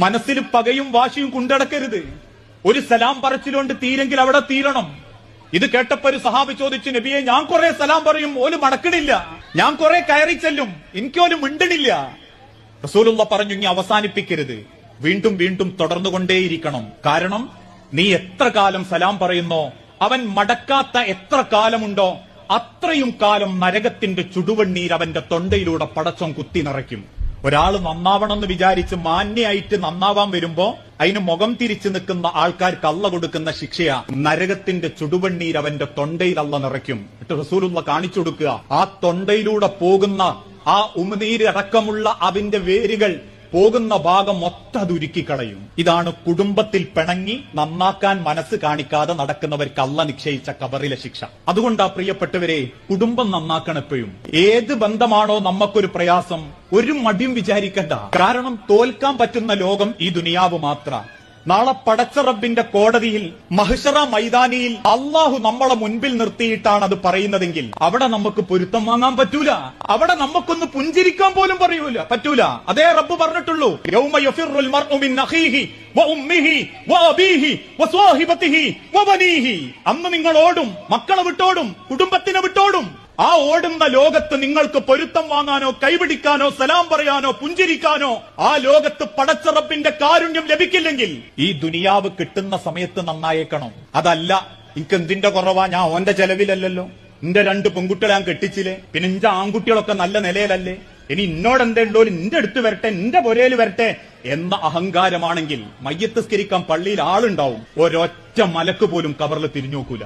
മനസ്സിൽ പകയും വാശിയും കൊണ്ടടക്കരുത്. ഒരു സലാം പറച്ചിലുകൊണ്ട് തീരെങ്കിൽ അവിടെ തീരണം. ഇത് കേട്ടപ്പോ ഒരു സഹാബി ചോദിച്ചു, നബിയെ ഞാൻ കുറെ സലാം പറയും, ഓല് മടക്കണില്ല. ഞാൻ കുറെ കയറി ചെല്ലും, എനിക്കോലും മിണ്ടണില്ല. റസൂലുള്ള പറഞ്ഞു, ഇനി അവസാനിപ്പിക്കരുത്, വീണ്ടും വീണ്ടും തുടർന്നുകൊണ്ടേയിരിക്കണം. കാരണം നീ എത്ര കാലം സലാം പറയുന്നോ, അവൻ മടക്കാത്ത എത്ര കാലമുണ്ടോ അത്രയും കാലം നരകത്തിന്റെ ചുടുവെണ്ണീർ അവന്റെ തൊണ്ടയിലൂടെ പടച്ചോൻ കുത്തി നിറയ്ക്കും. ഒരാള് നന്നാവണമെന്ന് വിചാരിച്ച് മാന്യായിട്ട് നന്നാവാൻ വരുമ്പോ അതിന് മുഖം തിരിച്ചു നിൽക്കുന്ന ആൾക്കാർക്ക് അള്ള കൊടുക്കുന്ന ശിക്ഷയാ നരകത്തിന്റെ ചുടുവെണ്ണീർ അവന്റെ തൊണ്ടയിൽ അള്ള നിറയ്ക്കും. എന്നിട്ട് റസൂലുള്ള കാണിച്ചു കൊടുക്കുക, ആ തൊണ്ടയിലൂടെ പോകുന്ന ആ ഉമിനീര് അടക്കമുള്ള അതിന്റെ വേരുകൾ പോകുന്ന ഭാഗം മൊത്തം അതുരുക്കിക്കളയും. ഇതാണ് കുടുംബത്തിൽ പിണങ്ങി നന്നാക്കാൻ മനസ്സ് കാണിക്കാതെ നടക്കുന്നവർക്ക് അള്ള നിശ്ചയിച്ച ഖബറിലെ ശിക്ഷ. അതുകൊണ്ടാ പ്രിയപ്പെട്ടവരെ, കുടുംബം നന്നാക്കണം എപ്പോഴും. ഏത് ബന്ധമാണോ നമുക്കൊരു പ്രയാസം, ഒരു മടിയും വിചാരിക്കണ്ട. കാരണം തോൽക്കാൻ പറ്റുന്ന ലോകം ഈ ദുനിയാവ് മാത്ര. നാളെ പടച്ച റബ്ബിന്റെ കോടതിയിൽ മഹ്ശറ മൈതാനിയിൽ അള്ളാഹു നമ്മളെ മുൻപിൽ നിർത്തിയിട്ടാണ് അത് പറയുന്നതെങ്കിൽ അവിടെ നമുക്ക് പൊരുത്തം വാങ്ങാൻ പറ്റൂല. അവിടെ നമുക്കൊന്ന് പുഞ്ചിരിക്കാൻ പോലും പറ്റൂല. അതേ റബ്ബ് പറഞ്ഞിട്ടുള്ളൂ, യൗമ യഫിറുൽ മർഉ മിൻ അഖീഹി വഉമ്മിഹി വഅബീഹി വസ്വാഹിബതിഹി വബനീഹി. അന്ന് നിങ്ങൾ ഓടും, മക്കളെ വിട്ടോടും, കുടുംബത്തിനെ വിട്ടോടും. ആ ഓടുന്ന ലോകത്ത് നിങ്ങൾക്ക് പൊരുത്തം വാങ്ങാനോ കൈപിടിക്കാനോ സലാം പറയാനോ പുഞ്ചിരിക്കാനോ ആ ലോകത്ത് പടച്ച റബ്ബിന്റെ കാരുണ്യം ലഭിക്കില്ലെങ്കിൽ ഈ ദുനിയാവ് കിട്ടുന്ന സമയത്ത് നന്നായേക്കണം. അതല്ല, എനിക്ക് എന്തിന്റെ കുറവാ, ഞാൻ ഓന്റെ ചെലവിലല്ലല്ലോ, എന്റെ 2 പെൺകുട്ടികളെ ഞാൻ കെട്ടിച്ചില്ലേ, പിന്നെ എന്റെ ആൺകുട്ടികളൊക്കെ നല്ല നിലയിലല്ലേ, ഇനി എന്നോട് എന്തുണ്ടോ എന്റെ അടുത്ത് വരട്ടെ, എന്റെ പുരയിൽ വരട്ടെ എന്ന അഹങ്കാരമാണെങ്കിൽ മയ്യത്ത് സ്കരിക്കാൻ പള്ളിയിൽ ആളുണ്ടാവും, ഒരൊറ്റ മലക്ക് പോലും കബറിൽ തിരിഞ്ഞു നോക്കൂല.